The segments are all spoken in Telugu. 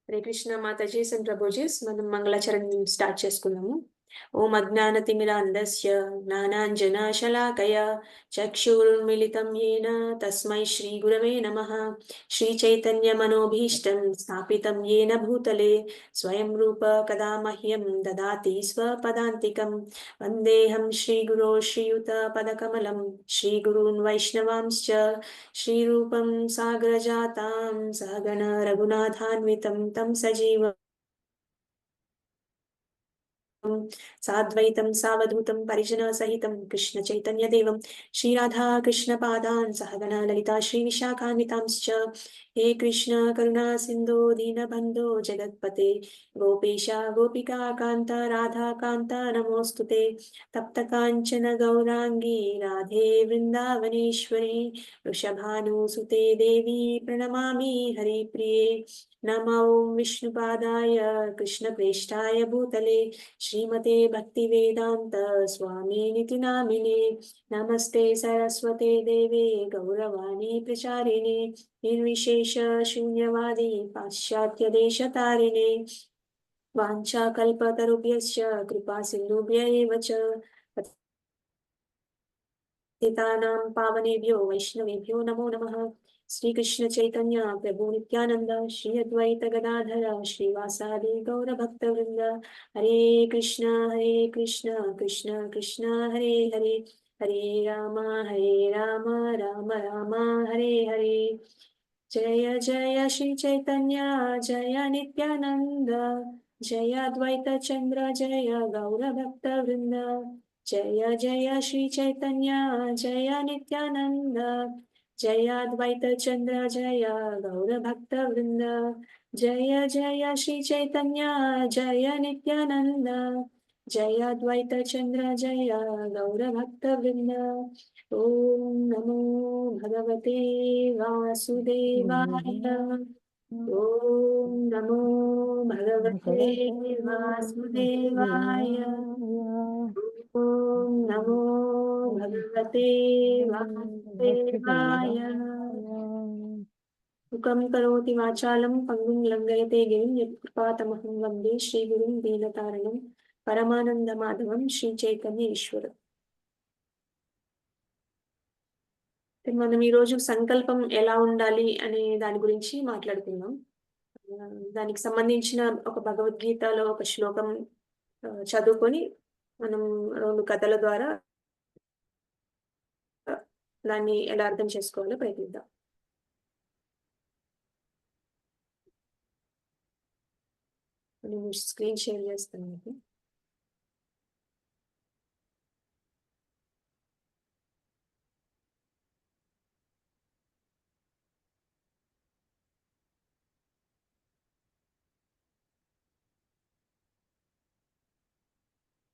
హరే కృష్ణ మాతాజీ అండ్ ప్రభుజీస్ మనం మంగళాచరణ్ స్టార్ట్ చేసుకుందాము. ఓం అజ్ఞానతిమిరాంధస్య జ్ఞానాంజనశలాకయ చక్షురున్మిళితం యేన తస్మై శ్రీ గురవే నమః. శ్రీ చైతన్య మనోభీష్టం స్థాపితం యేన భూతలే స్వయం రూప కదా మహ్యం దదాతి స్వపదాంతికం. వందేహం శ్రీగురో శ్రీయుత పదకమలం శ్రీగురూన్ వైష్ణవాంశ్చ శ్రీరూపం సాగరజాతాం సహగణ రఘునాథాన్వితం తం సజీవం సాద్వైతం సావధూతం పరిజన సహితం కృష్ణ చైతన్య దేవం శ్రీ రాధా కృష్ణ పాదాన్ సహగణ లలితా శ్రీ విశాఖాన్వితాంశ్చ. హే కృష్ణ కరుణా సింధో దీనబంధో జగత్పతే గోపీశ గోపికా కాంత రాధా కాంత నమోస్తుతే. తప్త కాంచన గౌరాంగీ రాధే వృందావనేశ్వరి వృషభానుసుతే దేవి ప్రణమామి హరిప్రిये. నమో విష్ణుపాదాయ కృష్ణప్రేష్టాయ భూతలే శ్రీమతే భక్తివేదాంత స్వామినితి నామినే. నమస్తే సరస్వతే దేవే గౌరవాణి ప్రచారిణే నిర్విశేష శూన్యవాది పాశ్చాత్య దేశతారిణే. వాంఛాకల్పతరుభ్యశ్చ కృపా సింధుభ్య ఏవ చ పతితానాం పావనేభ్యో వైష్ణవేభ్యో నమో నమః. శ్రీకృష్ణ చైతన్య ప్రభు నిత్యానంద శ్రీ అద్వైత గదాధర శ్రీవాసాది గౌరభక్తవృంద. హరే కృష్ణ కృష్ణ కృష్ణ హరే హరే హరే రామ రామ రామ హరే హరే. జయ జయ శ్రీ చైతన్య జయ నిత్యానంద జయ అద్వైత చంద్ర జయ గౌరభక్తవృంద. జయ జయ శ్రీ చైతన్య జయ నిత్యానంద జయ అద్వైత చంద్ర జయ గౌరభక్తవృంద. జయ జయ శ్రీ చైతన్య జయ నిత్యానంద జయ అద్వైత చంద్ర జయ గౌరభక్తవృంద. ఓం నమో భగవతే వాసుదేవాయ. ఓం నమో భగవతే వాసుదేవాయ. ఓం నమో భగవతే వాసుదేవాయ. ముఖం కరోతి వాచాలం పంగుం లంఘయతే గిరిం యత్కృపాతమహం వందే శ్రీగురుం దీనతారణం పరమానంద మాధవం శ్రీ చైతన్య ఈశ్వరం. మనం ఈరోజు సంకల్పం ఎలా ఉండాలి అనే దాని గురించి మాట్లాడుకుందాం. దానికి సంబంధించిన ఒక భగవద్గీతలో ఒక శ్లోకం చదువుకొని మనం 2 కథల ద్వారా దాన్ని ఎలా అర్థం చేసుకోవాలో ప్రయత్నిద్దాం. నేను స్క్రీన్ షేర్ చేస్తాను మీకు.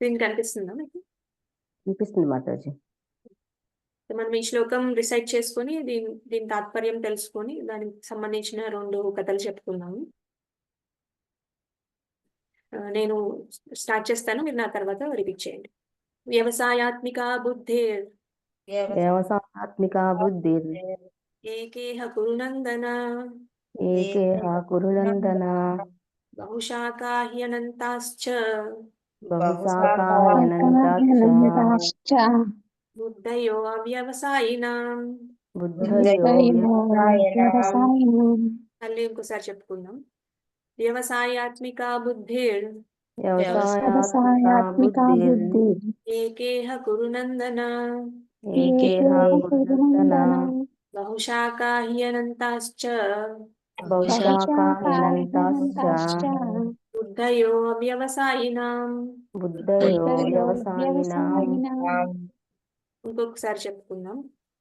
స్క్రీన్ కనిపిస్తుందా మీకు? అనిపిస్తుంది మాతాజీ. మనం ఈ శ్లోకం రిసైట్ చేసుకొని దీని తాత్పర్యం తెలుసుకొని దానికి సంబంధించిన 2 కథలు చెప్పుకున్నాము. నేను స్టార్ట్ చేస్తాను, మీరు నా తర్వాత రిపీట్ చేయండి. వ్యవసాయాత్మిక బుద్ధిర్ ఏకేహ కురునందన బహుశాఖా హ్యనంతాశ్చ బుద్ధయో అవ్యవసాయినాం. మళ్ళీ ఇంకోసారి చెప్పుకుందాం. వ్యవసాయాత్మిక బుద్ధిర్ ఏకేహ కురునందన బహుశాఖా హ్యనంతాశ్చ బుద్ధయో అవ్యవసాయినాం. ఇంకొకసారి చెప్పుకుందాం.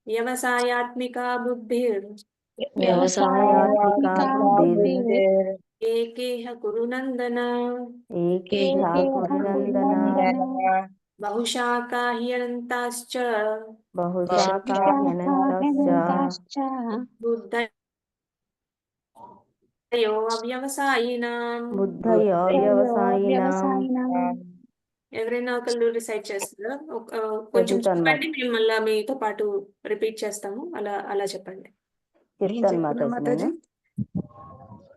వ్యవసాయాత్మిక బుద్ధిర్ ఏకేహ కురునందన బహుశాఖా హ్యనంతాశ్చ బుద్ధయో అవ్యవసాయినాం. ఎవరైనా ఒకళ్ళు రిసైట్ చేస్తారా? కొంచెం చెప్పండి, మేము మళ్ళీ మీతో పాటు రిపీట్ చేస్తాము. అలా చెప్పండి. చెప్తాను మాతాజీ.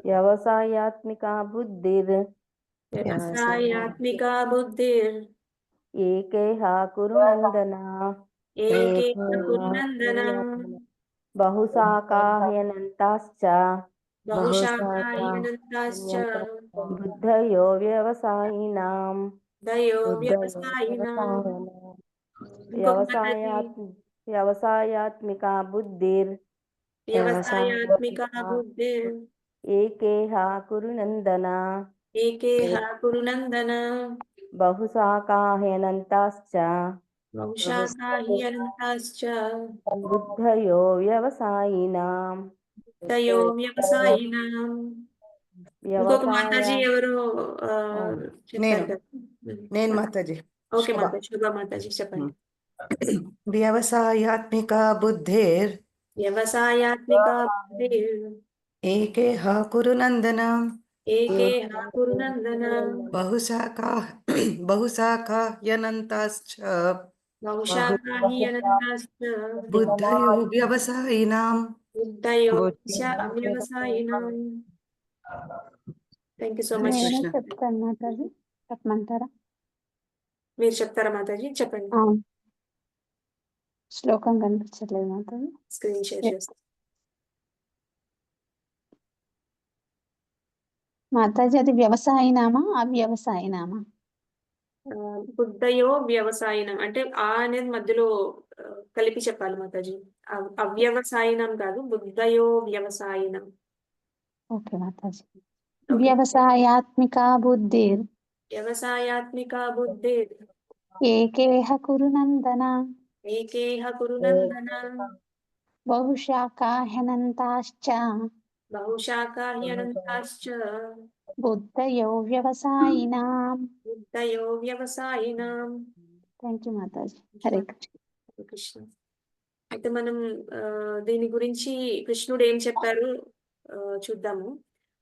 వ్యవసాయాత్మికా బుద్ధిర్ వ్యవసాయాత్మికా బుద్ధిర్ ఏకేహ కురు నందన ఏకేన కురునందన బహుశాఖాహ్యనంతాశ్చ బహుశాఖాహ్యనంతాశ్చ బుద్ధయో వ్యవసాయినాం దయో వ్యవసాయినాం. ఇంకొక మాతాజీ, వ్యవసాయాత్మికా బుద్ధిర్ వ్యవసాయాత్మికా బుద్ధిర్ ఏకేహ కురు నందన ఏకేహ కురునందన బహుశాఖాహ్యనంతాశ్చ బహుశాఖాహ్యనంతాశ్చ బుద్ధయో వ్యవసాయినాం. దయో వ్యవసాయినాం. ఇంకొక వ్యవసాయ మాతాజీ ఎవరు చెప్పారు కదా. నేను మాతాజీ. ఓకే శోభ. మాతాజీ, శుభ మాతాజీ చెప్పండి. వ్యవసాయాత్మిక బుద్ధిర్ వ్యవసాయాత్మికా బుద్ధిర్ ఏకేహ కురు నందన ఏకేహ కురునందన బహుశాఖాహ్యనంతాశ్చ బహుశాఖాహ్యనంతాశ్చ బుద్ధయో వ్యవసాయినాం. బుద్ధయో వ్యవసాయినాం. Thank you so much. Krishna. నేను చెప్తాను మాతాజీ, చెప్పమంటారా? మీరు చెప్తారా మాతాజీ? చెప్పండి. శ్లోకం కనిపించట్లేదు మాతాజీ. స్క్రీన్ షేర్ చేస్తాను. మాతాజీ అది వ్యవసాయనామా అవ్యవసాయనామా? బుద్ధయో వ్యవసాయనం అంటే ఆ అనేది మధ్యలో కలిపి చెప్పాలి మాతాజీ. అవ్యవసాయనం కాదు, బుద్ధయో వ్యవసాయనం. ఓకే మాతాజీ. Okay. వ్యవసాయాత్మిక బుద్ధిర్ వ్యవసాయాత్మిక బుద్ధిర్ ఏకేహ కురు నందన ఏకేహ కురునందన బహుశాఖాహ్యనంతాశ్చ బహుశాఖాహ్యనంతాశ్చ బుద్ధయో వ్యవసాయినాం. బుద్ధయో వ్యవసాయినాం. థ్యాంక్ యూ మాతాజీ. హరే కృష్ణ. హరే కృష్ణ. అయితే మనం దీని గురించి కృష్ణుడు ఏం చెప్పారు చూద్దాము.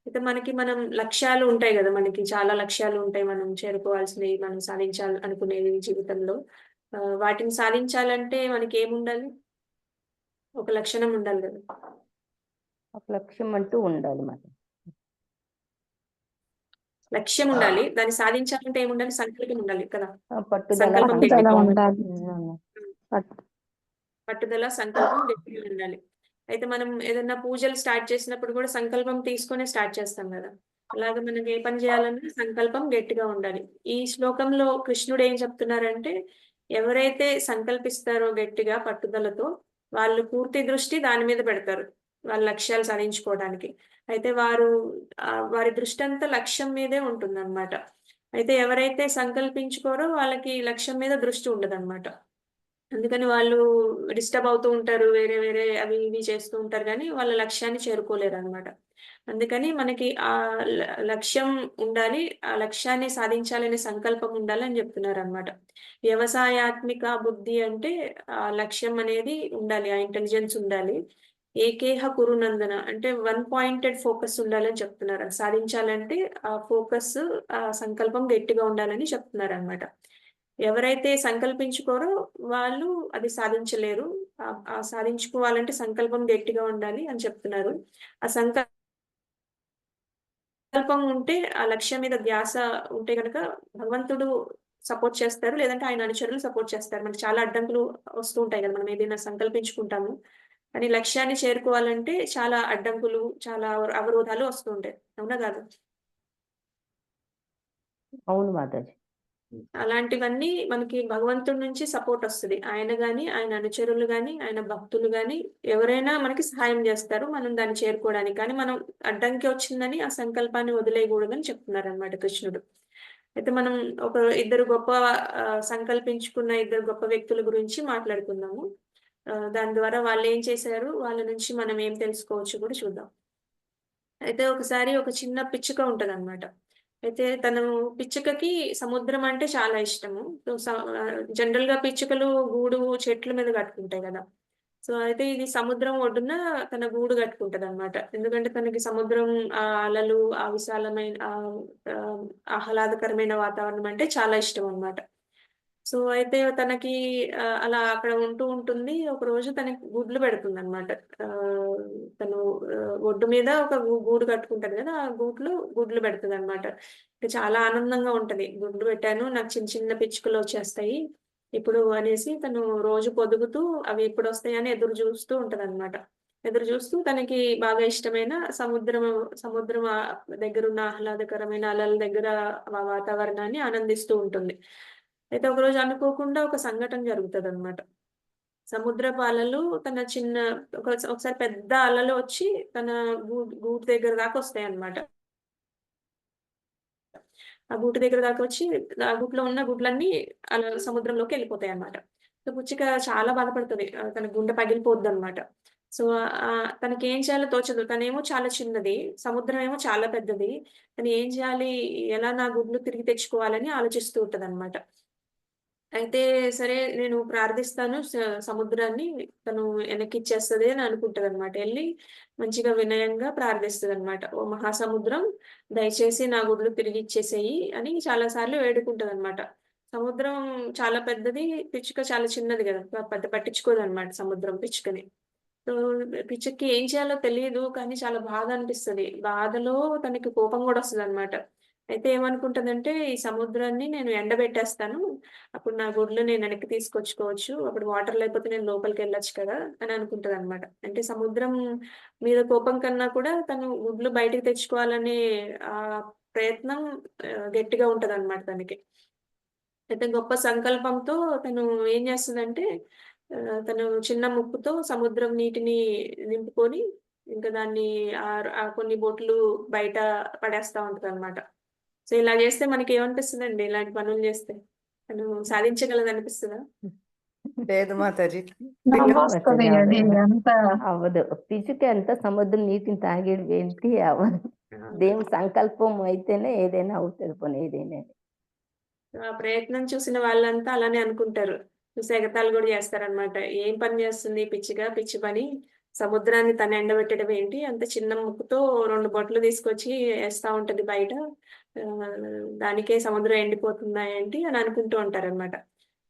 అయితే మనం లక్ష్యాలు ఉంటాయి కదా, మనకి చాలా లక్ష్యాలు ఉంటాయి, మనం చేరుకోవాల్సినవి, మనం సాధించాలి అనుకునేవి జీవితంలో. వాటిని సాధించాలంటే మనకి ఏముండాలి? ఒక లక్షణం ఉండాలి కదా. ఒక లక్ష్యం అంటూ ఉండాలి మరి. లక్ష్యం ఉండాలి, దాన్ని సాధించాలంటే ఏముండాలి? సంకల్పం ఉండాలి కదా. పట్టుదల సంకల్పం పట్టుదల గట్టిగా ఉండాలి. పట్టుదల, సంకల్పం గట్టిగా ఉండాలి. అయితే మనం ఏదైనా పూజలు స్టార్ట్ చేసినప్పుడు కూడా సంకల్పం తీసుకొని స్టార్ట్ చేస్తాం కదా. అలాగే మనకి ఏ పని చేయాలన్నా సంకల్పం గట్టిగా ఉండాలి. ఈ శ్లోకంలో కృష్ణుడు ఏం చెప్తున్నారంటే, ఎవరైతే సంకల్పిస్తారో గట్టిగా పట్టుదలతో, వాళ్ళు పూర్తి దృష్టి దాని మీద పెడతారు వాళ్ళ లక్ష్యాలు సాధించుకోవడానికి. అయితే వారి దృష్టి అంతా లక్ష్యం మీదే ఉంటుందన్నమాట. అయితే ఎవరైతే సంకల్పించుకోరో వాళ్ళకి లక్ష్యం మీద దృష్టి ఉండదన్నమాట. అందుకని వాళ్ళు డిస్టర్బ్ అవుతూ ఉంటారు, వేరే వేరే అవి ఇవి చేస్తూ ఉంటారు, కానీ వాళ్ళ లక్ష్యాన్ని చేరుకోలేరు అనమాట. అందుకని మనకి ఆ లక్ష్యం ఉండాలి, ఆ లక్ష్యాన్ని సాధించాలనే సంకల్పం ఉండాలి అని చెప్తున్నారు అనమాట. వ్యవసాయాత్మిక బుద్ధి అంటే ఆ లక్ష్యం అనేది ఉండాలి, ఆ ఇంటెలిజెన్స్ ఉండాలి. ఏకేహ కురునందన అంటే వన్ పాయింటెడ్ ఫోకస్ ఉండాలని చెప్తున్నారు. అది సాధించాలంటే ఆ ఫోకస్, ఆ సంకల్పం గట్టిగా ఉండాలని చెప్తున్నారు అనమాట. ఎవరైతే సంకల్పించుకోరో వాళ్ళు అది సాధించలేరు. ఆ సాధించుకోవాలంటే సంకల్పం గట్టిగా ఉండాలి అని చెప్తున్నారు. ఆ సంకల్పం ఉంటే, ఆ లక్ష్యం మీద ధ్యాస ఉంటే గనక భగవంతుడు సపోర్ట్ చేస్తారు, లేదంటే ఆయన అనుచరులు సపోర్ట్ చేస్తారు. మనకి చాలా అడ్డంకులు వస్తూ ఉంటాయి కదా, మనం ఏదైనా సంకల్పించుకుంటాము కానీ లక్ష్యాన్ని చేరుకోవాలంటే చాలా అడ్డంకులు, చాలా అవరోధాలు వస్తూ ఉంటాయి. అవునా కాదు? అవును మాతాజీ. అలాంటివన్నీ మనకి భగవంతుడి నుంచి సపోర్ట్ వస్తది. ఆయన గాని, ఆయన అనుచరులు గాని, ఆయన భక్తులు గాని ఎవరైనా మనకి సహాయం చేస్తారు మనం దాన్ని చేరుకోవడానికి. కానీ మనం అడ్డంకి వచ్చిందని ఆ సంకల్పాన్ని వదిలేయకూడదని చెప్తున్నారన్నమాట కృష్ణుడు. అయితే మనం ఇద్దరు గొప్ప సంకల్పించుకున్న ఇద్దరు గొప్ప వ్యక్తుల గురించి మాట్లాడుకుందాము. దాని ద్వారా వాళ్ళు ఏం చేశారు, వాళ్ళ నుంచి మనం ఏం తెలుసుకోవచ్చు కూడా చూద్దాం. అయితే ఒకసారి ఒక చిన్న పిచ్చుక ఉంటదన్నమాట. అయితే పిచ్చుకకి సముద్రం అంటే చాలా ఇష్టము. జనరల్‌గా పిచ్చుకలు గూడు చెట్ల మీద కట్టుకుంటాయి గదా. సో, అయితే ఇది సముద్రం ఒడ్డున తన గూడు కట్టుకుంటదన్నమాట. ఎందుకంటే తనకి సముద్రం, అలలు, ఆ విశాలమైన ఆహ్లాదకరమైన వాతావరణం అంటే చాలా ఇష్టం అన్నమాట. సో అయితే తనకి అలా అక్కడ ఉంటూ ఉంటుంది. ఒకరోజు తనకి గుడ్లు పెడుతుందనమాట. తను ఒడ్డు మీద ఒక గూడు కట్టుకుంటది కదా! ఆ గూట్లో గుడ్లు పెడతదనమాట. చాలా ఆనందంగా ఉంటది. గుడ్లు పెట్టాను. నాకు చిన్న చిన్న పిచ్చుకలొచ్చేస్తాయి. ఇప్పుడు అనేసి తను రోజు పొదుగుతూ అవి ఎప్పుడొస్తాయని ఎదురు జూస్తూ ఉంటదనమాట. ఎదురు జూస్తూ తనకి బాగా ఇష్టమైన సముద్రం దగ్గరున్న ఆహ్లాదకరమైన అలల దగ్గర ఆ వాతావరణాన్ని ఆనందిస్తూ ఉంటుంది. అయితే ఒకరోజు అనుకోకుండా ఒక సంఘటన జరుగుతదనమాట. సముద్రపు అలలు తన చిన్న ఒకసారి పెద్ద అలలు వచ్చి తన గూటి దగ్గర దాకా వస్తాయన్నమాట. ఆ గూటి దగ్గర దాకా వచ్చి ఆ గూట్లో ఉన్న గుడ్లన్నీ అలా సముద్రంలోకి వెళ్ళిపోతాయన్నమాట. సో, పిచ్చుక చాలా బాధపడుతది. తన గుండె పగిలిపోద్దన్నమాట. సో, తనకేం చేయాలో తోచదు. తనేమో చాలా చిన్నది. సముద్రం ఏమో చాలా పెద్దది. తను ఏం చేయాలి? ఎలా నా గుడ్లు తిరిగి తెచ్చుకోవాలని ఆలోచిస్తూ ఉంటదన్నమాట. అయితే సరే నేను ప్రార్థిస్తాను సముద్రాన్ని తను వెనక్కిచ్చేస్తది అని అనుకుంటదనమాట. ఎళ్లి మంచిగా వినయంగా ప్రార్థిస్తదనమాట. "ఓ మహాసముద్రం దయచేసి నా గుడ్లు తిరిగిచ్చేసేయి" అని చాలా సార్లు వేడుకుంటదనమాట. సముద్రం చాలా పెద్దది. పిచ్చుక చాలా చిన్నది గదా! పెద్ద పట్టించుకోదనమాట సముద్రం పిచ్చుకని. సో, పిచ్చుకకి ఏం చేయాలో తెలీదు. కానీ చాలా బాధ అనిపిస్తది. బాధలో తనకి కోపం గూడా వస్తదనమాట. అయితే ఏమనుకుంటదంటే, ఈ సముద్రాన్ని నేను ఎండబెట్టేస్తాను. అప్పుడు నా గుడ్లు నేను వెనక్కి తీసుకొచ్చుకోవచ్చు. అప్పుడు వాటర్ లేకపోతే నేను లోపలికెళ్ళొచ్చు కదా! అని అనుకుంటదనమాట. అంటే సముద్రం మీద కోపం కన్నా కూడా తను గుడ్లు బయటికి తెచ్చుకోవాలనే ప్రయత్నం గట్టిగా ఉంటదనమాట తనకి. అయితే గొప్ప సంకల్పంతో తను ఏం చేస్తదంటే, తను చిన్న ముక్కుతో సముద్రం నీటిని నింపుకొని, ఇంకా దాన్ని కొన్ని బొట్లు బయట పడేస్తా ఉంటదనమాట. సో, ఇలా చేస్తే మనకేమనిపిస్తదండి ఇలాంటి పనులు చేస్తే? తను సాధించగలదనిపిస్తదా? లేదు మాతాజీ. నవ్వొస్తది అది అంత అవ్వదు. పిచ్చుక ఎంత సముద్రం నీటిని తాగేది ఏంటి అవ్వదు. దేవుని సంకల్పం అయితేనే ఏదైనా అవుతది పోనీ ఏదైనా. ఆ ప్రయత్నం చూసిన వాళ్ళంతా అలానే అనుకుంటారు. చూసి ఎగతాళి గూడా చేస్తారనమాట. ఏం పని చేస్తుంది ఈ పిచ్చిగా, పిచ్చి పని. సముద్రాన్ని తను ఎండబెట్టడం ఏంటి? అంత చిన్న ముక్కుతో 2 బొట్లు తీసుకొచ్చి ఏస్తా ఉంటది బయట. దానికే సముద్రం ఎండిపోతుందా ఏంటి? అని అనుకుంటూ ఉంటారనమాట.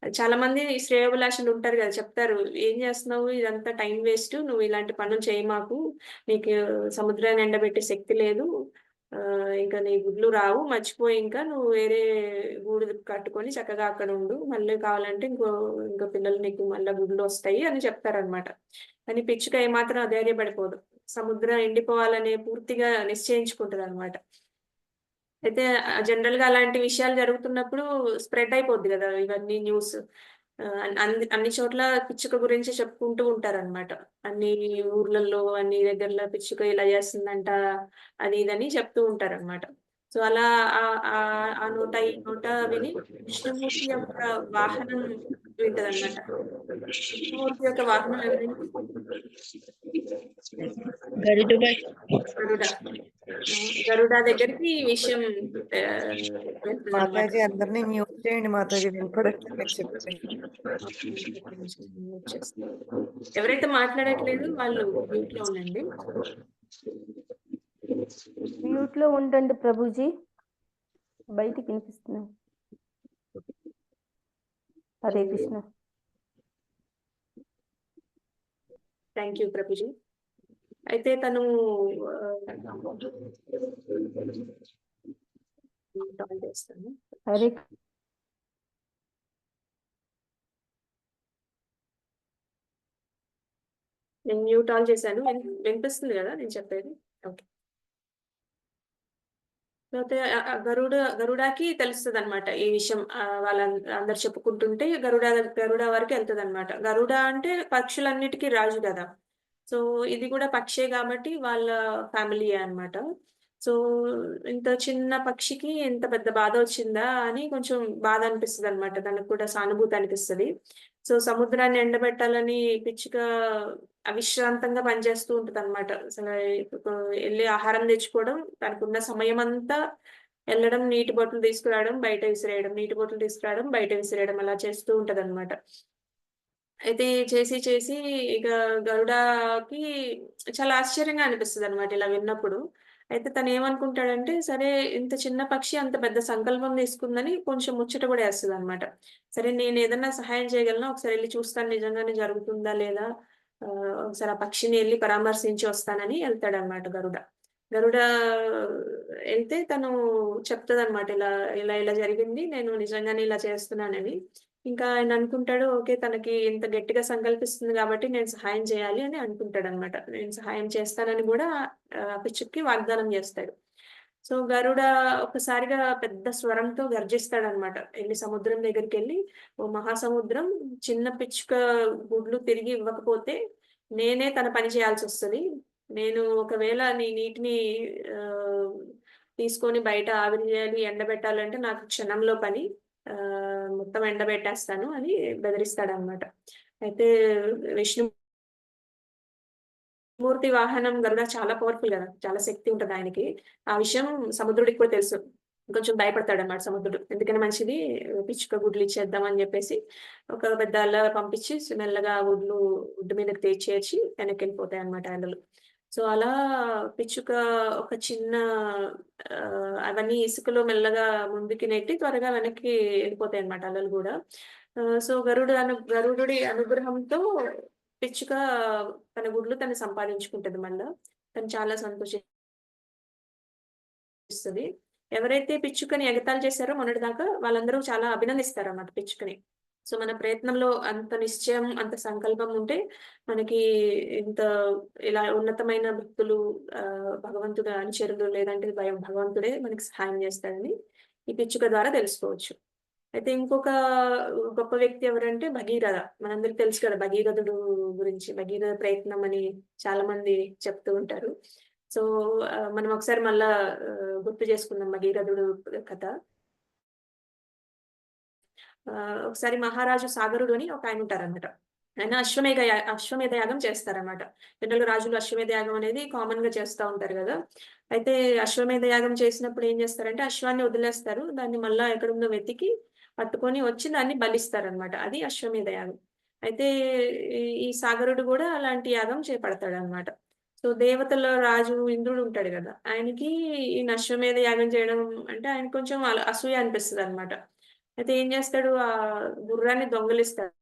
చాలా మంది శ్రేయోభిలాషులు ఉంటారు గదా! చెప్తారు. "ఏం చేస్తున్నావు? ఇదంతా టైం వేస్ట్. నువ్వు ఇలాంటి పనులు చేయి మాకు. నీకు సముద్రాన్ని ఎండబెట్టే శక్తి లేదు. ఇంక నీ గుడ్లు రావు. మర్చిపోయి ఇంకా నువ్వు వేరే గూడు కట్టుకొని చక్కగా అక్కడ ఉండు. మళ్ళీ కావాలంటే ఇంకో పిల్లలు నీకు మళ్ళా గుడ్లొస్తాయి" అని చెప్తారనమాట. కానీ పిచ్చుక ఏమాత్రం అధైర్యపడిపోదు. సముద్రం ఎండిపోవాలని పూర్తిగా నిశ్చయించుకుంటదనమాట. అయితే జనరల్‌గా అలాంటి విషయాలు జరుగుతున్నప్పుడు స్ప్రెడ్ అయిపోద్ది గదా! ఇవన్నీ న్యూస్. అన్ని చోట్ల పిచ్చుక గురించి చెప్పుకుంటూ ఉంటారనమాట. అన్ని ఊర్లల్లో, అన్ని దగ్గరలో పిచ్చుక ఇలా చేస్తుందంట, అది ఇదని చెప్తూ ఉంటారనమాట. సో, అలా ఆ నోట, ఈ నోట విని విష్ణుమూర్తి యొక్క వాహనం వింటదనమాట. విష్ణుమూర్తి యొక్క వాహనం ఎవరండి? గరుడ. గరుడ దగ్గరికి ఈ విషయం వెళ్తదనమాట. మాతాజీ అందరినీ మ్యూట్ చేయండి మాతాజీ. వినపడట్లేదు మీరు చెప్పేది. మ్యూట్ చేస్తా. ఎవరైతే మాట్లాడట్లేదు వాళ్ళు మ్యూట్‌లో ఉండండి. మ్యూట్లో ఉండండి ప్రభుజీ. బయటికి వినిపిస్తున్నాయి. హరే కృష్ణ. Thank you Prabhuji. అయితే తను ఆన్ చేస్తాను. హరే నేను మ్యూట్ ఆన్ చేశాను. వినిపిస్తుంది గదా నేను చెప్పేది? ఓకే. లేకపోతే గరుడాకి తెలుస్తదనమాట ఈ విషయం. అందరూ చెప్పుకుంటుంటే గరుడ వరకు ఎళ్తదనమాట. గరుడ అంటే పక్షులన్నిటికి రాజు గదా! సో, ఇది గూడా పక్షే గాబట్టి వాళ్ళ ఫ్యామిలీయే అన్నమాట. సో, ఇంత చిన్న పక్షికి ఇంత పెద్ద బాధొచ్చిందా అని కొంచెం బాధ అనిపిస్తదనమాట. తనకు కూడా సానుభూతి అనిపిస్తది. సో, సముద్రాన్ని ఎండబెట్టాలని పిచ్చుక అవిశ్రాంతంగా పనిచేస్తూ ఉంటదనమాట. అసలు ఎళ్లి ఆహారం తెచ్చుకోవడం, తనకున్న సమయమంతా ఎళ్ళడం, నీటి బాటిల్ తీసుకురావడం, బయట విసిరేయడం, నీటి బాటిల్ తీసుకురావడం, బయట విసిరేయడం అలా చేస్తూ ఉంటదనమాట. అయితే చేసి ఇక గరుడకి చాలా ఆశ్చర్యంగా అనిపిస్తదనమాట ఇలా విన్నప్పుడు. అయితే తనేమనుకుంటాడంటే, సరే ఇంత చిన్న పక్షి అంత పెద్ద సంకల్పం తీసుకుందని కొంచెం ముచ్చట పడేస్తదనమాట. సరే నేనేదన్నా సహాయం చేయగలనా? ఒకసారి ఎళ్లి చూస్తాను నిజంగానే జరుగుతుందా లేదా? ఒకసారి ఆ పక్షిని ఎళ్లి పరామర్శించి వస్తానని ఎళ్తాడనమాట గరుడ. గరుడ ఎళ్తే తను చెప్తదనమాట. ఇలా జరిగింది. నేను నిజంగానే ఇలా చేస్తున్నానని. ఇంకా ఆయన అనుకుంటాడు, ఓకే. తనకి ఇంత గట్టిగా సంకల్పిస్తుంది గాబట్టి నేను సహాయం చేయాలి అని అనుకుంటాడనమాట. నేను సహాయం చేస్తానని గూడా పిచ్చుకకి వాగ్దానం జేస్తాడు. సో, గరుడ ఒక్కసారిగా పెద్ద స్వరంతో గర్జిస్తాడనమాట. ఎళ్లి సముద్రం దగ్గరికెళ్లి, "ఓ మహాసముద్రం, చిన్న పిచ్చుక గుడ్లు తిరిగి ఇవ్వకపోతే నేనే తన పని చేయాల్సొస్తది. నేను ఒకవేళ నీ నీటిని ఆహ్, తీసుకొని బయట ఆవిరి జేయాలి, ఎండబెట్టాలంటే నాకు క్షణంలో పని. మొత్తం ఎండబెట్టేస్తాను" అని బెదిరిస్తాడనమాట. అయితే విష్ణుమూర్తి వాహనం గరుడ చాలా పవర్‌ఫుల్ గదా! చాలా శక్తి ఉంటదాయనకి. ఆ విషయం సముద్రుడికి కూడా తెలుసు. కొంచెం భయపడతాడనమాట సముద్రుడు. ఎందుకైనా మంచిది పిచ్చుక గుడ్లు ఇచ్చేద్దాం అని జెప్పేసి ఒక పెద్ద అల పంపించి మెల్లగా ఆ గుడ్లు ఒడ్డు మీదకి చేర్చి వెనక్కెళ్ళిపోతాయన్నమాట అలలు. సో, అలా పిచ్చుక ఒక చిన్న అవన్నీ ఇసుకలో మెల్లగా ముందుకి నెట్టి త్వరగా వెనక్కి ఎళ్ళిపోతాయన్నమాట అలలు గూడా. సో, గరుడుడి అనుగ్రహంతో పిచ్చుక తన గుడ్లు తను సంపాదించుకుంటది మళ్ళా. తను చాలా సంతోషిస్తది. ఎవరైతే పిచ్చుకని ఎగతాళి చేశారో మొన్నటిదాకా వాళ్ళందరూ చాలా అభినందిస్తారన్నమాట పిచ్చుకని. సో, మన ప్రయత్నంలో అంత నిశ్చయం, అంత సంకల్పం ఉంటే మనకి ఇంత ఇలా ఉన్నతమైన భక్తులు భగవంతుడి అనుచరులు లేదంటే భగవంతుడే మనకి సహాయం చేస్తాడని ఈ పిచ్చుక ద్వారా తెలుసుకోవచ్చు. అయితే ఇంకొక గొప్ప వ్యక్తి ఎవరంటే భగీరథ. మనందరికి తెలుసు కదా! భగీరథుడు గురించి. భగీరథ ప్రయత్నం అని చాలా మంది చెప్తూ ఉంటారు. సో, మనం ఒకసారి మళ్ళా గుర్తు చేసుకుందాం భగీరథుడు కథ. ఒకసారి మహారాజు సాగరుడు అని ఒకాయన ఉంటారన్నమాట. ఆయన అశ్వమేధ యాగం చేస్తారన్నమాట. జనరల్‌గా రాజులు అశ్వమేధ యాగం అనేది కామన్‌గా చేస్తా ఉంటారు గదా! అయితే అశ్వమేధ యాగం చేసినప్పుడు ఏం చేస్తారంటే అశ్వాన్ని వదిలేస్తారు. దాన్ని మళ్ళా ఎక్కడుందో వెతికి పట్టుకొని వచ్చి దాన్ని బలిస్తారన్నమాట. అది అశ్వమేధ యాగం. అయితే ఈ సాగరుడు గూడా అలాంటి యాగం చేపడతాడన్నమాట. సో, దేవతల రాజు ఇంద్రుడు ఉంటాడు గదా! ఆయనకి ఈయన అశ్వమేధ యాగం చేయడం అంటే ఆయనకి కొంచెం అసూయ అనిపిస్తదన్నమాట. అయితే ఏం చేస్తాడు గుర్రాన్ని దొంగిలిస్తాడనమాట.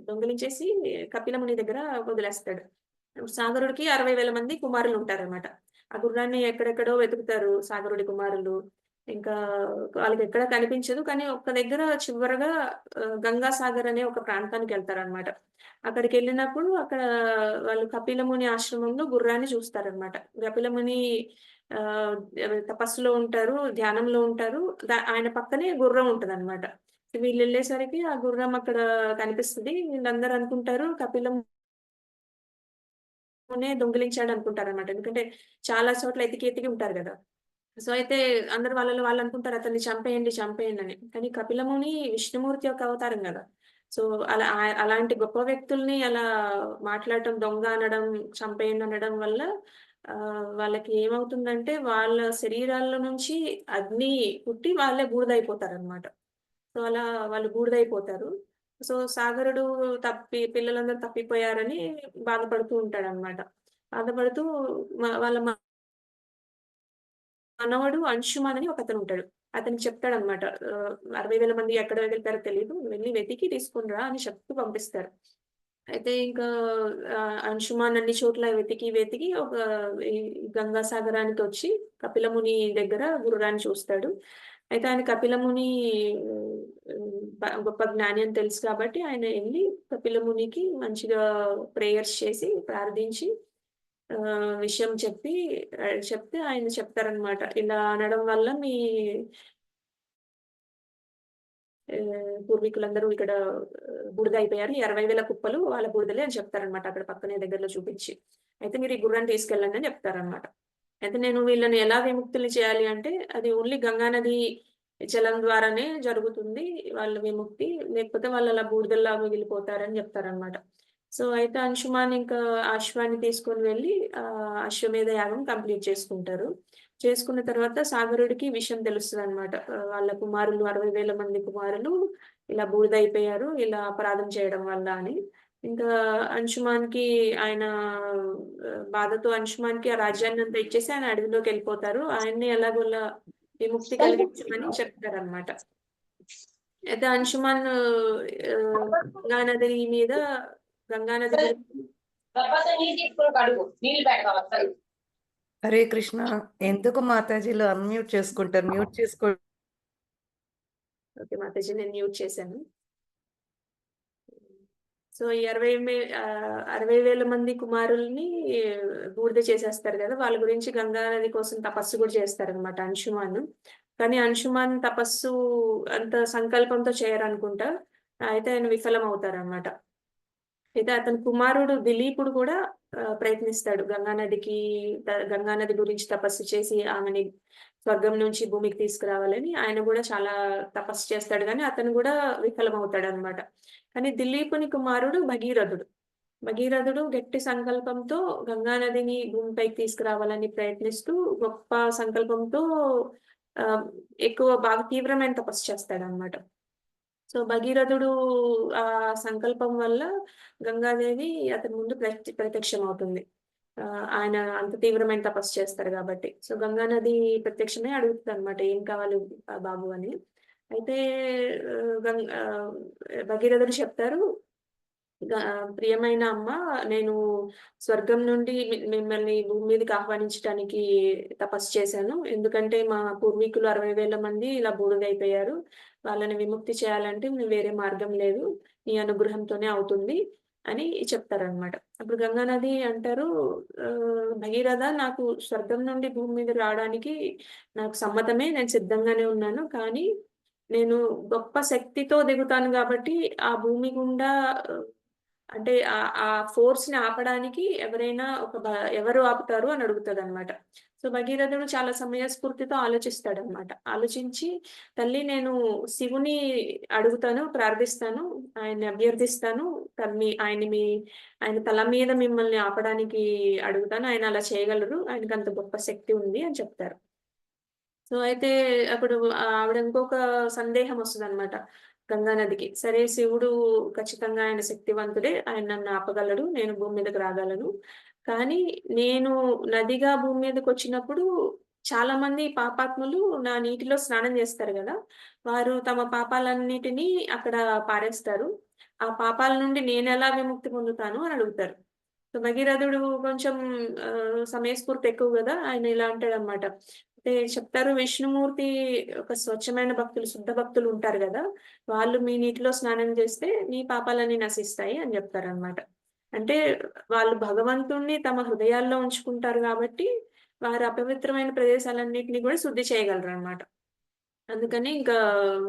దొంగిలించేసి కపిలముని దగ్గర వదిలేస్తాడు. సాగరుడికి 60,000 మంది కుమారులుంటారనమాట. ఆ గుర్రాన్ని ఎక్కడెక్కడో వెతుకుతారు సాగరుడి కుమారులు. ఇంకా వాళ్ళకెక్కడ కనిపించదు. కానీ ఒక్క దగ్గర చివరగా గంగాసాగర్ అనే ఒక ప్రాంతానికెళ్తారనమాట. అక్కడికెళ్ళినప్పుడు అక్కడ వాళ్ళు కపిలముని ఆశ్రమంలో గుర్రాన్ని చూస్తారనమాట. కపిలముని ఆహ్, తపస్సులో ఉంటారు, ధ్యానంలో ఉంటారు. ఆయన పక్కనే గుర్రం ఉంటదనమాట. వీళ్ళెళ్ళేసరికి ఆ గుర్రం అక్కడ కనిపిస్తది. వీళ్ళందరూ అనుకుంటారు కపిలమునే దొంగిలించాడనుకుంటారనమాట. ఎందుకంటే చాలా చోట్ల ఎతికి ఉంటారు గదా! సో, అయితే అందరూ వాళ్ళలో వాళ్ళు అనుకుంటారు అతన్ని చంపేయండని. కానీ కపిలముని విష్ణుమూర్తి యొక్క అవతారం గదా! సో, అలాంటి గొప్ప వ్యక్తుల్ని అలా మాట్లాడటం, దొంగ అనడం, చంపేయండి అనడం వల్ల వాళ్ళకి ఏమవుతుందంటే వాళ్ళ శరీరాల్లో నుంచి అగ్ని పుట్టి వాళ్ళే బూడిదయిపోతారనమాట. సో, అలా వాళ్ళు బూడిదయిపోతారు. సో, సాగరుడు పిల్లలందరూ తప్పిపోయారని బాధపడుతూ ఉంటాడనమాట. బాధపడుతూ వాళ్ళ మనవడు అంశుమాన్ అని ఒకతనుంటాడు. అతనికి చెప్తాడనమాట. 60,000 మంది ఎక్కడ వెళ్తారో తెలీదు. వెళ్లి వెతికి తీసుకొని రా అని చెప్తూ పంపిస్తారు. అయితే ఇంకా అంశుమాన్ అన్ని చోట్ల వెతికి ఈ గంగా సాగరానికొచ్చి కపిలముని దగ్గర గుర్రాన్ని చూస్తాడు. అయితే ఆయన కపిలముని గొప్ప జ్ఞాని అని తెలుసు కాబట్టి ఆయన ఎళ్లి కపిలమునికి మంచిగా ప్రేయర్స్ చేసి ప్రార్థించి విషయం చెప్తే ఆయన చెప్తారనమాట. ఇలా అనడం వల్ల మీ పూర్వీకులందరూ ఇక్కడ బూడిదయిపోయారు. ఈ 60,000 కుప్పలు వాళ్ళ బూడిదలే అని చెప్తారనమాట. అక్కడ పక్కనే దగ్గరలో చూపించి. అయితే మీరు ఈ గుర్రాన్ని తీసుకెళ్ళండి అని చెప్తారనమాట. అయితే నేను వీళ్ళని ఎలా విముక్తుల్ని చేయాలి అంటే, అది ఓన్లీ గంగా నది జలం ద్వారానే జరుగుతుంది వాళ్ళ విముక్తి. లేకపోతే వాళ్ళు అలా బూడిదల్లా మిగిలిపోతారని చెప్తారనమాట. సో, అయితే అంశుమాన్ ఇంకా అశ్వాన్ని తీసుకొని వెళ్లి అశ్వమేధ యాగం కంప్లీట్ చేసుకుంటారు. చేసుకున్న తర్వాత సాగరుడికి విషయం తెలుస్తదనమాట. వాళ్ళ కుమారులు 60,000 మంది కుమారులు ఇలా బూడిదైపోయారు ఇలా అపరాధం చేయడం వల్ల అని. ఇంకా అంశుమాన్‌కి ఆయన బాధతో అంశుమాన్‌కి ఆ రాజ్యాన్నంతా ఇచ్చేసి ఆయన అడవిలోకి వెళ్ళిపోతారు. ఆయన్ని ఎలాగోలా విముక్తి కలిగించమని చెప్తారనమాట. అయితే అంశుమాన్ గంగానది మీద గంగానది గురించి హరే కృష్ణ. ఎందుకు మాతాజీలు అన్మ్యూట్ చేసుకుంటారు? మ్యూట్ చేసుకో. ఓకే మాతాజీ, నేను మ్యూట్ చేశాను. సో ఈ 60,000 మంది కుమారుల్ని బూడిద చేసేస్తారు కదా, వాళ్ళ గురించి గంగా నది కోసం తపస్సు కూడా చేస్తారనమాట అంశుమాన్. కానీ అంశుమాన్ తపస్సు అంత సంకల్పంతో చేయరనుకుంటా. అయితే ఆయన విఫలం అవుతారనమాట. అయితే అతని కుమారుడు దిలీపుడు కూడా ప్రయత్నిస్తాడు గంగానది గురించి తపస్సు చేసి ఆమెని స్వర్గం నుంచి భూమికి తీసుకురావాలని. ఆయన కూడా చాలా తపస్సు చేస్తాడు కానీ అతను కూడా విఫలం అవుతాడు అనమాట. కానీ దిలీపుని కుమారుడు భగీరథుడు గట్టి సంకల్పంతో గంగానదిని భూమిపైకి తీసుకురావాలని ప్రయత్నిస్తూ గొప్ప సంకల్పంతో బాగా తీవ్రమైన తపస్సు చేస్తాడు అనమాట. సో భగీరథుడు ఆ సంకల్పం వల్ల గంగాదేవి అతని ముందు ప్రత్యక్షం అవుతుంది. ఆయన అంత తీవ్రమైన తపస్సు చేస్తారు కాబట్టి. సో గంగానది ప్రత్యక్షమే అడుగుతుంది అనమాట, ఏం కావాలి బాబు అని. అయితే భగీరథుడు చెప్తారు, ప్రియమైన అమ్మ, నేను స్వర్గం నుండి మిమ్మల్ని భూమి మీదకి ఆహ్వానించడానికి తపస్సు చేశాను. ఎందుకంటే మా పూర్వీకులు 60,000 మంది ఇలా బూడిదైపోయారు. వాళ్ళని విముక్తి చేయాలంటే వేరే మార్గం లేదు, నీ అనుగ్రహంతోనే అవుతుంది అని చెప్తారనమాట. అప్పుడు గంగానది అంటారు, భగీరథ, నాకు స్వర్గం నుండి భూమి మీద రావడానికి నాకు సమ్మతమే, నేను సిద్ధంగానే ఉన్నాను. కానీ నేను గొప్ప శక్తితో దిగుతాను కాబట్టి ఆ భూమి గుండా అంటే ఆ ఫోర్స్ ని ఆపడానికి ఎవరు ఆపుతారు అని అడుగుతాడనమాట. సో భగీరథుడు చాలా సమయస్ఫూర్తితో ఆలోచిస్తాడనమాట. ఆలోచించి, తల్లి, నేను శివుని అడుగుతాను, ప్రార్థిస్తాను, ఆయన్ని అభ్యర్థిస్తాను, ఆయన తల మీద మిమ్మల్ని ఆపడానికి అడుగుతాను, ఆయన అలా చేయగలరు, ఆయనకు అంత గొప్ప శక్తి ఉంది అని చెప్తారు. సో అయితే అప్పుడు ఆవిడ ఇంకొక సందేహం వస్తుందన్నమాట గంగానదికి. సరే, శివుడు ఖచ్చితంగా ఆయన శక్తివంతుడే, ఆయన నన్ను ఆపగలడు, నేను భూమి మీదకి రాగలను. కానీ నేను నదిగా భూమి మీదకి వచ్చినప్పుడు చాలా మంది పాపాత్ములు నా నీటిలో స్నానం చేస్తారు కదా, వారు తమ పాపాలన్నిటినీ అక్కడ పారేస్తారు. ఆ పాపాల నుండి నేను ఎలా విముక్తి పొందుతాను అని అడుగుతారు. సో భగీరథుడు కొంచెం సమయస్ఫూర్తి ఎక్కువ కదా, ఆయన ఇలా అంటాడనమాట. అంటే చెప్తారు, విష్ణుమూర్తి ఒక స్వచ్ఛమైన భక్తులు, శుద్ధ భక్తులు ఉంటారు కదా, వాళ్ళు మీ నీటిలో స్నానం చేస్తే మీ పాపాలన్నీ నశిస్తాయి అని చెప్తారనమాట. అంటే వాళ్ళు భగవంతుణ్ణి తమ హృదయాల్లో ఉంచుకుంటారు కాబట్టి వారు అపవిత్రమైన ప్రదేశాలన్నింటినీ కూడా శుద్ధి చేయగలరు అనమాట. అందుకని ఇంకా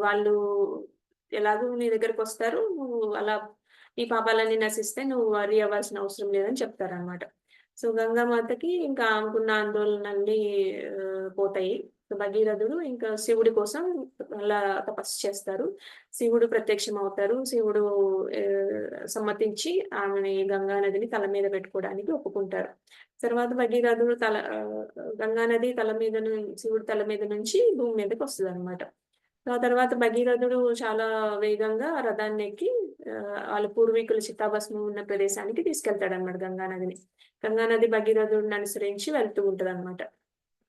వాళ్ళు ఎలాగో నీ దగ్గరకు వస్తారు, నువ్వు అలా నీ పాపాలన్నీ నశిస్తే నువ్వు వరి అవ్వాల్సిన అవసరం లేదని చెప్తారనమాట. సో గంగామాతకి ఇంకా ఆమెకున్న ఆందోళనల్ని పోతాయి. భగీరథుడు ఇంకా శివుడి కోసం అలా తపస్సు చేస్తారు. శివుడు ప్రత్యక్షం అవుతారు. శివుడు సమ్మతించి ఆమెని గంగానదిని తల మీద పెట్టుకోవడానికి ఒప్పుకుంటారు. తర్వాత భగీరథుడు గంగానది శివుడి తల మీద నుంచి భూమి మీదకి వస్తుంది అనమాట. ఆ తర్వాత భగీరథుడు చాలా వేగంగా రథాన్ని ఎక్కి వాళ్ళ పూర్వీకులు చితాభస్మం ఉన్న ప్రదేశానికి తీసుకెళ్తాడు అనమాట గంగానదిని. గంగానది భగీరథుడిని అనుసరించి వెళ్తూ ఉంటది అనమాట.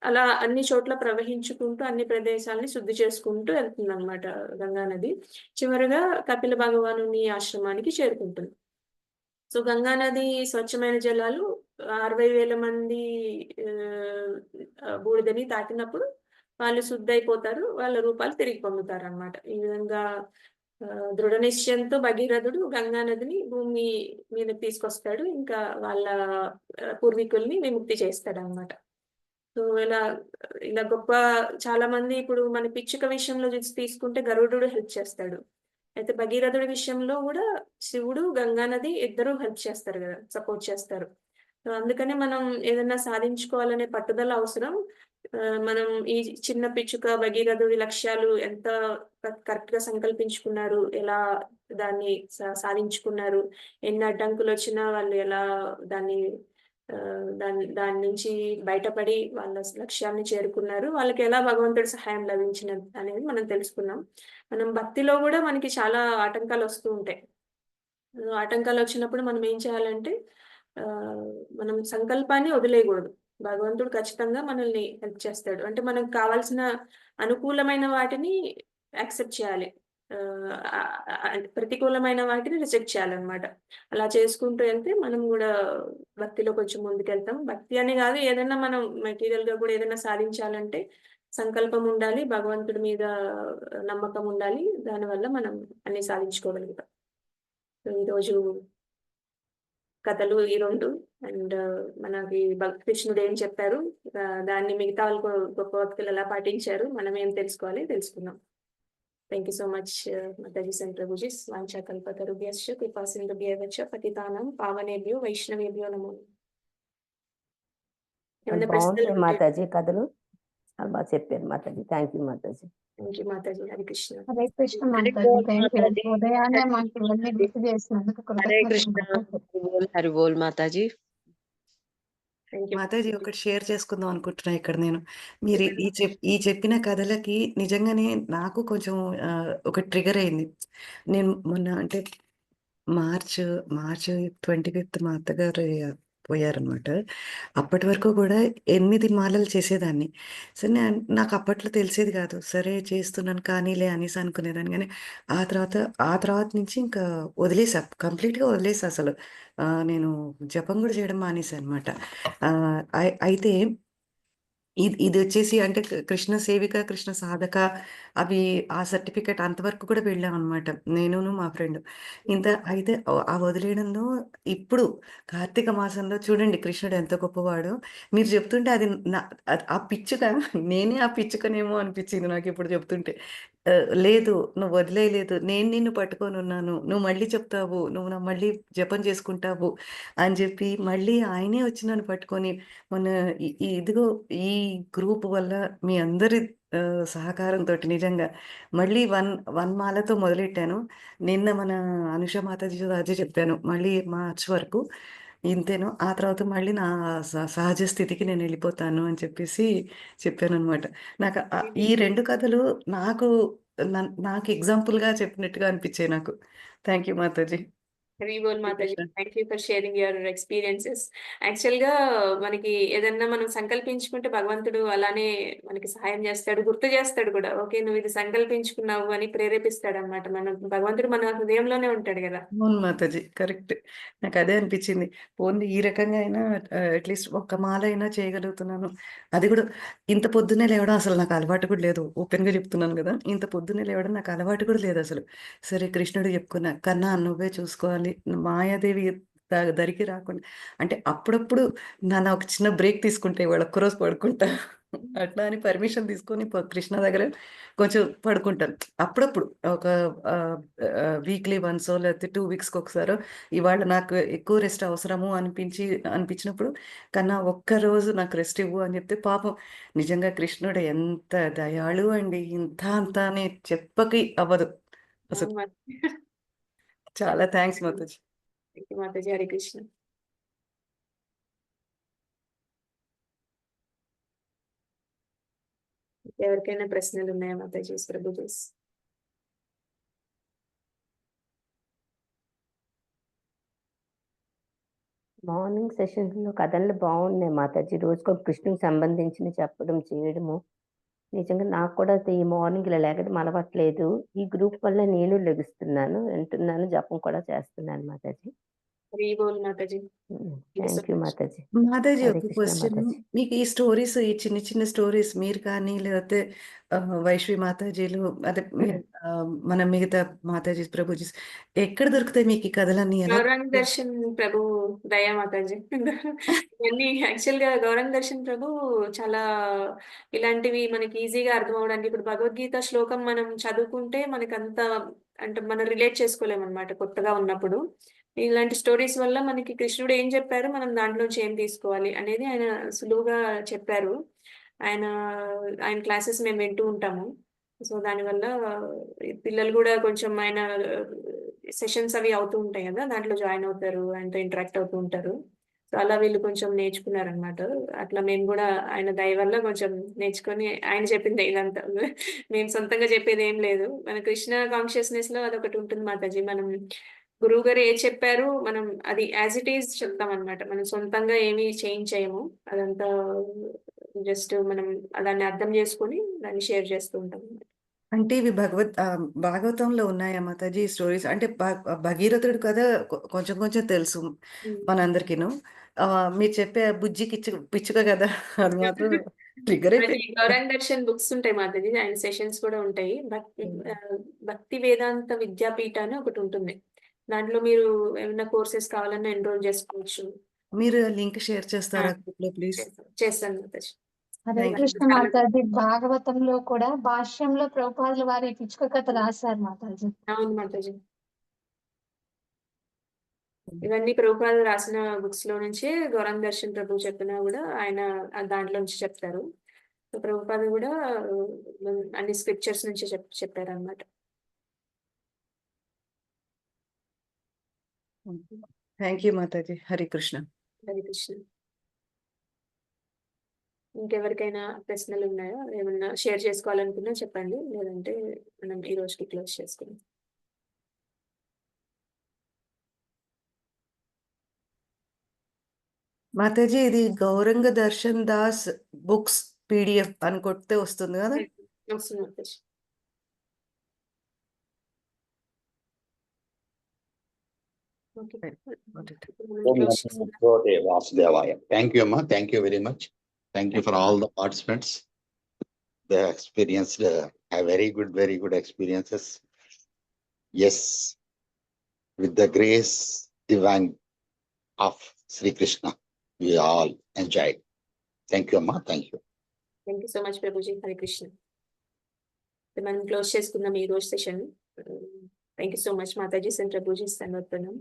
అలా అన్ని చోట్ల ప్రవహించుకుంటూ అన్ని ప్రదేశాలని శుద్ధి చేసుకుంటూ వెళ్తుంది అనమాట గంగానది. చివరిగా కపిల భగవానుని ఆశ్రమానికి చేరుకుంటుంది. సో గంగానది స్వచ్ఛమైన జలాలు 60,000 మంది బూడిదని తాకినప్పుడు వాళ్ళు శుద్ధైపోతారు, వాళ్ళ రూపాలు తిరిగి పొందుతారు అనమాట. ఈ విధంగా దృఢ నిశ్చయంతో భగీరథుడు గంగానదిని భూమి మీద తీసుకొస్తాడు. ఇంకా వాళ్ళ పూర్వీకుల్ని విముక్తి చేస్తాడు అనమాట. సో ఇలా గొప్ప చాలా మంది ఇప్పుడు మన పిచ్చుక విషయంలో తీసుకుంటే గరుడుడు హెల్ప్ చేస్తాడు. అయితే భగీరథుడి విషయంలో కూడా శివుడు, గంగానది ఇద్దరు హెల్ప్ చేస్తారు కదా, సపోర్ట్ చేస్తారు. సో అందుకనే మనం ఏదైనా సాధించుకోవాలనే పట్టుదల అవసరం. మనం ఈ చిన్న పిచ్చుక భగీరథుడి లక్ష్యాలు ఎంత కరెక్ట్ గా సంకల్పించుకున్నారు, ఎలా దాన్ని సాధించుకున్నారు, ఎన్ని అడ్డంకులు వచ్చినా వాళ్ళు ఎలా దాన్ని దాని నుంచి బయటపడి వాళ్ళ లక్ష్యాన్ని చేరుకున్నారు. వాళ్ళకి ఎలా భగవంతుడి సహాయం లభించినది అనేది మనం తెలుసుకున్నాం. మనం భక్తిలో కూడా మనకి చాలా ఆటంకాలు వస్తూ ఉంటాయి. ఆటంకాలు వచ్చినప్పుడు మనం ఏం చేయాలంటే ఆహ్, మనం సంకల్పాన్ని వదిలేయకూడదు. భగవంతుడు ఖచ్చితంగా మనల్ని హెల్ప్ చేస్తాడు. అంటే మనకు కావాల్సిన అనుకూలమైన వాటిని యాక్సెప్ట్ చేయాలి. ప్రతికూలమైన వాటిని రిజెక్ట్ చేయాలన్నమాట. అలా చేసుకుంటూ వెళ్తే మనం గూడా భక్తిలో కొంచెం ముందుకెళ్తాం. భక్తి అని గాదు, ఏదైనా మనం మెటీరియల్‌గా గూడా ఏదైనా సాధించాలంటే సంకల్పం ఉండాలి. భగవంతుడి మీద నమ్మకం ఉండాలి. దానివల్ల మనం అన్నీ సాధించుకోగలుగుతాం. సో, ఈరోజు కథలు ఈ 2 అండ్ మనకి కృష్ణుడు ఏం చెప్పారు, దాన్ని మిగతా వాళ్ళు గొప్ప భక్తులు ఎలా పాటించారు, మనం ఏం తెలుసుకోవాలి తెలుసుకున్నాం. థాంక్ యూ సో మచ్ మాతాజీస్ అండ్ ప్రభుజీస్. వాంఛాకల్పతరుభ్యశ్చ కృపాసింధుభ్యెవ చ పతితానాం పావనేభ్యో వైష్ణవేభ్యో నమో నమః. ఏమైనా ప్రశ్నలు బాగుంటాయి ఉంటే మాతాజీ కథలు. చాలా బాగా చెప్పారు మాతాజీ. థ్యాంక్ యూ మాతాజీ. థాంక్ యూ మాతాజీ. హరే కృష్ణ. హరే కృష్ణ హరి మాతాజీ. బోల్ థ్యాంక్ యూ. మాతాజీ. ఉదయాన్నే మాకు ఇవన్నీ గుర్తు చేసినందుకు హరే కృష్ణ. కృతజ్ఞతలు. హరి బోల్ మాతాజీ. Thank you. మాతాజీ ఒకటి షేర్ చేసుకుందాం అనుకుంటున్నా ఇక్కడ నేను. మీరు ఈ చెప్పిన కథలకి నిజంగానే నాకు కొంచెం ఒక ట్రిగర్ అయింది. నేను మొన్న అంటే మార్చ్ 25th మా అత్తగారు పోయారనమాట. అప్పటి వరకు కూడా 8 మాలలు చేసేదాన్ని. సరే నాకు అప్పట్లో తెలిసేది కాదు. సరే చేస్తున్నాను కానీలే అనేసి అనుకునేదాన్ని. కానీ ఆ తర్వాత నుంచి ఇంకా వదిలేసా. కంప్లీట్‌గా వదిలేసా అసలు. నేను జపం కూడా చేయడం మానేశాననమాట. అయితే ఇదొచ్చేసి అంటే కృష్ణ సేవిక, కృష్ణ సాధక అవి ఆ సర్టిఫికేట్ అంతవరకు కూడా వెళ్ళామనమాట. నేనును మా ఫ్రెండ్. అయితే ఆ వదిలేయడంలో ఇప్పుడు కార్తీక మాసంలో చూడండి కృష్ణుడు ఎంత గొప్పవాడో. మీరు చెప్తుంటే అది ఆ పిచ్చుక నేనే ఆ పిచ్చుకనేమో అనిపించింది నాకిప్పుడు చెప్తుంటే. లేదు నువ్వు వదిలేయలేదు. నేను నిన్ను పట్టుకొనున్నాను. నువ్వు మళ్ళీ చెప్తావు. నువ్వు మళ్ళీ జపం చేసుకుంటావు అని చెప్పి మళ్ళీ ఆయనే వచ్చి నన్ను పట్టుకొని మొన్న ఇదిగో ఈ గ్రూప్ వల్ల మీ అందరి సహకారంతోటి నిజంగా మళ్ళీ 1 మాలతో మొదలెట్టాను. నిన్న మన అనుష మాతాజీ అదే చెప్పాను. మళ్ళీ మార్చ్ వరకు ఇంతేను. ఆ తర్వాత మళ్ళీ నా సహజ స్థితికి నేనెళ్ళిపోతాను అని చెప్పేసి చెప్పాననమాట. నాకు ఈ 2 కథలు నాకు నాకు ఎగ్జాంపుల్‌గా చెప్పినట్టుగా అనిపించాయి నాకు. Thank you Mataji. హరి బోల్ Mataji. Thank you for sharing your experiences. యాక్చువల్‌గా మనకి ఏదన్నా మనం సంకల్పించుకుంటే భగవంతుడు అలానే మనకి సహాయం చేస్తాడు. గుర్తు చేస్తాడు కూడా. ఓకే, నువ్వు ఇది సంకల్పించుకున్నావు అని ప్రేరేపిస్తాడన్నమాట. భగవంతుడు మన హృదయంలోనే ఉంటాడు గదా! అవును మాతాజీ. కరెక్ట్. నాకదే అనిపిచ్చింది. పోన్లీ ఈ రకంగా అయినా అట్‌లీస్ట్ ఒక్క మాల అయినా చేయగలుగుతున్నాను. అది గూడా ఇంత పొద్దున్నే లేవడం అసలు నాకు అలవాటు కూడా లేదు. ఓపెన్‌గా చెప్తున్నాను గదా! ఇంత పొద్దున్నే లేవడం నాకు అలవాటు కూడా లేదసలు. సరే కృష్ణుడికి చెప్పుకున్నా, "కన్నా నువ్వే చూసుకోవాలి. మాయాదేవి దరికి రాకుండా" అంటే అప్పుడప్పుడు ఒక చిన్న బ్రేక్ తీసుకుంటా ఇవాళ ఒక్కరోజు పడుకుంటా. అట్లా అని పర్మిషన్ తీసుకొని కృష్ణ దగ్గర కొంచెం పడుకుంటాను. అప్పుడప్పుడు ఒక ఆహ్, వీక్లీ వన్సో లేకపోతే 2 వీక్స్‌కొకసారో ఇవాళ నాకు ఎక్కువ రెస్ట్ అవసరము అనిపించినప్పుడు కన్నా ఒక్కరోజు నాకు రెస్ట్ ఇవ్వు అని చెప్తే పాపం నిజంగా కృష్ణుడు ఎంత దయాళువు అండి. ఇంత అంత అని చెప్పకి అవ్వదు. అసలు అవును మాతాజీ. చాలా థాంక్స్ మాతాజీ. థాంక్ యూ మాతాజీ. హరే కృష్ణ. ఎవరికైనా ప్రశ్నలు ఉన్నాయా మాతాజీస్, ప్రభుజీస్? మార్నింగ్ సెషన్స్‌లో కథలు బాగున్నాయి మాతాజీ. రోజుకొక కృష్ణునికి సంబంధించినవి చెప్పడం, చేయడము. నిజంగా నాకు కూడా ఈ మార్నింగ్ ఇలా లెగడం అలవాట్లేదు. ఈ గ్రూప్ వల్ల నేను లెగుస్తున్నాను, వింటున్నాను, జపం కూడా చేస్తున్నాను మాతాజీ. హరి బోల్ మాతాజీ. థాంక్ యూ మాతాజీ. మాతాజీ హరే ఒక కృష్ణ క్వెషన్. మాతాజీ. మీకు ఈ స్టోరీస్ ఈ చిన్న చిన్న స్టోరీస్ మీరు కానీ లేకపోతే వైష్ణవి మాతాజీలు అదే మన మిగతా మాతాజీస్, ప్రభుజీస్ ఎక్కడ దొరుకుతాయి మీకు ఈ కథలన్నీ? ఎలా గౌరాంగ్ దర్శన్ ప్రభు దయా మాతాజీ. ఇవన్నీ యాక్చువల్‌గా గౌరాంగ్ దర్శన్ ప్రభు చాలా ఇలాంటివి మనకి ఈజీగా అర్థం అవ్వడానికి, ఇప్పుడు భగవద్గీత శ్లోకం మనం చదువుకుంటే మనకంత అంటే మనం రిలేట్ చేసుకోలేమనమాట కొత్తగా ఉన్నప్పుడు. ఇలాంటి స్టోరీస్ వల్ల మనకి కృష్ణుడు ఏం చెప్పారు, మనం దాంట్లోంచి ఏం తీసుకోవాలి అనేది ఆయన సులువుగా చెప్పారు. ఆయన ఆయన క్లాసెస్ మేము వింటూ ఉంటాము. సో, దానివల్ల పిల్లలు గూడా కొంచెం ఆయన సెషన్స్ అవి అవుతూ ఉంటాయి గదా! దాంట్లో జాయిన్ అవుతారు. ఆయనతో ఇంటరాక్ట్ అవుతూ ఉంటారు. సో, అలా వీళ్ళు కొంచెం నేర్చుకున్నారనమాట. అట్లా మేము గూడా ఆయన దయ వల్ల కొంచెం నేర్చుకొని ఆయన చెప్పిందే ఇదంతా. మేము సొంతంగా చెప్పేదేం లేదు. మన కృష్ణ కాన్షియస్‌నెస్‌లో అదొకటి ఉంటుంది మాతాజీ. మనం గురువుగారు ఏది చెప్పారు మనం అది యాజ్ ఇట్ ఈజ్ చెప్తామనమాట. మనం సొంతంగా ఏమి చేంజ్ చేయము. అదంతా జస్ట్ మనం దాన్ని అర్థం చేసుకొని దాన్ని షేర్ చేస్తూ ఉంటాం. అంటే ఇవి భాగవతంలో ఉన్నాయా మాతాజీ ఈ స్టోరీస్? అంటే భగీరథుడు కథ కొంచెం కొంచెం తెలుసు హ్మ్. మనందరికీను. మీరు చెప్పే బుజ్జి పిచ్చుక కదా! అది మాత్రం ట్రిగ్గర్ మనకి అయిపోయింది. గౌరాంగ్ దర్శన్ బుక్స్ ఉంటాయి మాతాజీ. ఆయన సెషన్స్ కూడా ఉంటాయి. భక్తి వేదాంత విద్యాపీఠ అని ఒకటుంటుంది. దాంట్లో మీరు ఏమన్నా కోర్సెస్ కావాలన్నా ఎన్రోల్ చేసుకోవచ్చు. మీరు లింక్ షేర్ ఆ! చేస్తారా గ్రూప్‌లో ప్లీజ్? చేస్తాను మాతాజీ. Hare thank you. కృష్ణ మాతాజీ భాగవతంలో కూడా భాష్యంలో ప్రభుపాదుల వారి పిచ్చుక కథ రాశారు మాతాజీ. అవును మాతాజీ. ఇవన్నీ ప్రభుపాద రాసిన బుక్స్‌లో నుంచే గౌరాంగ్ దర్శన్ ప్రభు చెప్పినా గూడా ఆయన దాంట్లో నుంచి చెప్తారు. సో, ప్రభుపాద గూడా అన్ని స్క్రిప్చర్స్ నుంచి చెప్పారనమాట. థాంక్ యూ మాతాజీ. హరే కృష్ణ. హరే కృష్ణ. ఇంకెవరికైనా ప్రశ్నలున్నాయా? ఏమన్నా షేర్ చేసుకోవాలనుకున్నా చెప్పండి. లేదంటే మనం ఈ రోజుకి క్లోజ్ చేసుకుందాం. మాతాజీ ఇది గౌరంగ దర్శన్ దాస్ బుక్స్ పీడిఎఫ్ అని కొడితే వస్తుంది కదా? వస్తుంది మాతాజీ. ఓకే. Got it. ఇప్పుడు మనం క్లోజ్ చేసుకుందాం. Vasudevaya. Thank you, Amma. Thank you very much. Thank you for all the participants. They experienced a very good experiences. Yes, with the grace divine of Sri Krishna, we all enjoyed. Thank you, Amma. Thank you. Thank you so much Prabhuji. Hare Krishna. మనం క్లోజ్ చేసుకుందాం ఈ రోజు session. Thank you so much Mataji and Prabhuji సమర్పణం.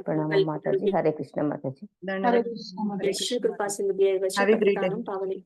ప్రణామం మాతాజీ. హరే కృష్ణ మాతాజీ. దండవత్. హరే కృష్ణ మాతాజీ. కృష్ణ కృపా Sindhu Have a great day. Pavani